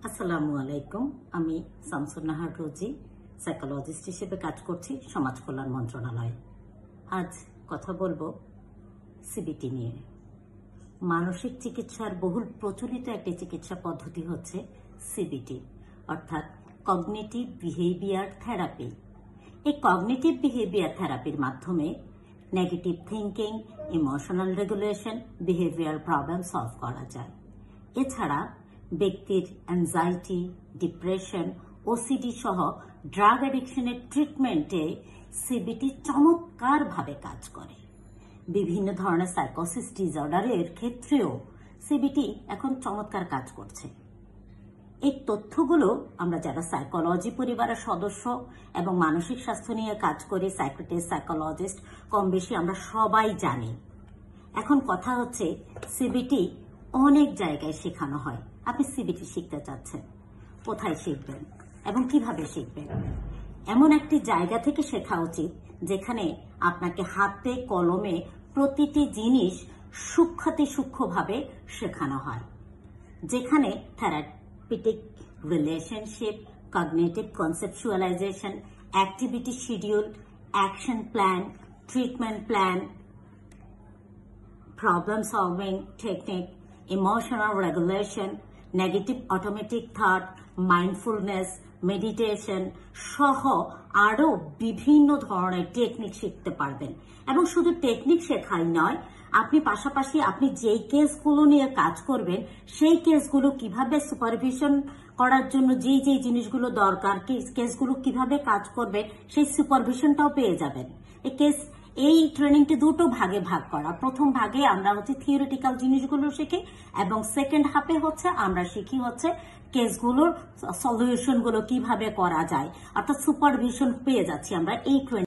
আসসালামু আলাইকুম। আমি শামসুন নাহার রোজি, সাইকোলজিস্ট হিসেবে কাজ করছি সমাজ কল্যাণ মন্ত্রণালয়ে। আজ কথা বলবো সিবিটি নিয়ে। মানসিক চিকিৎসার বহুল প্রচলিত একটি চিকিৎসা পদ্ধতি হচ্ছে সিবিটি, অর্থাৎ কগনিটিভ বিহেভিয়ার থেরাপি। এই কগনিটিভ বিহেভিয়ার থেরাপির মাধ্যমে negative thinking, emotional regulation, behaviour problem solve করা যায়। এছাড়া ব্যক্তির অ্যাংজাইটি, ডিপ্রেশন, ওসিডি সহ ড্রাগ অ্যাডিকশনের ট্রিটমেন্টে সিবিটি চমৎকারভাবে কাজ করে। বিভিন্ন ধরনের সাইকোসিস ডিসঅর্ডারের ক্ষেত্রেও সিবিটি এখন চমৎকার কাজ করছে। এই তথ্যগুলো আমরা যারা সাইকোলজি পরিবারের সদস্য এবং মানসিক স্বাস্থ্য নিয়ে কাজ করি, সাইকিয়াট্রিস্ট, সাইকোলজিস্ট, কম বেশি আমরা সবাই জানি। এখন কথা হচ্ছে সিবিটি অনেক জায়গায় শেখানো হয়। আপনি সিবিটি শিখতে চাচ্ছেন, কোথায় শিখবেন এবং কিভাবে শিখবেন? এমন একটি জায়গা থেকে শেখা উচিত যেখানে আপনাকে হাতে কলমে প্রতিটি জিনিস সূক্ষ্মাতি সূক্ষ্মভাবে শেখানো হয়, যেখানে therapeutic relationship, cognitive conceptualisation, activity schedule, action plan, treatment plan, problem solving technique, emotional regulation, negative automatic thought, mindfulness, meditation সহ আরও বিভিন্ন ধরনের টেকনিক শিখতে পারবেন। এবং শুধু টেকনিক শেখাই নয়, আপনি পাশাপাশি আপনি যেই কেসগুলো নিয়ে কাজ করবেন সেই কেসগুলো কিভাবে সুপারভিশন করার জন্য যেই জিনিসগুলো দরকার, কেসগুলো কিভাবে কাজ করবে সেই সুপারভিশনটাও পেয়ে যাবেন। এই ট্রেনিংটি দুটো ভাগে ভাগ করা। প্রথম ভাগে আমরা থিওরিটিক্যাল জিনিসগুলো শিখি এবং সেকেন্ড হাফে আমরা শিখি কেসগুলোর সলিউশনগুলো কিভাবে করা যায়, অর্থাৎ সুপারভিশন পেয়ে যাচ্ছি আমরা এই ট্রেনিং।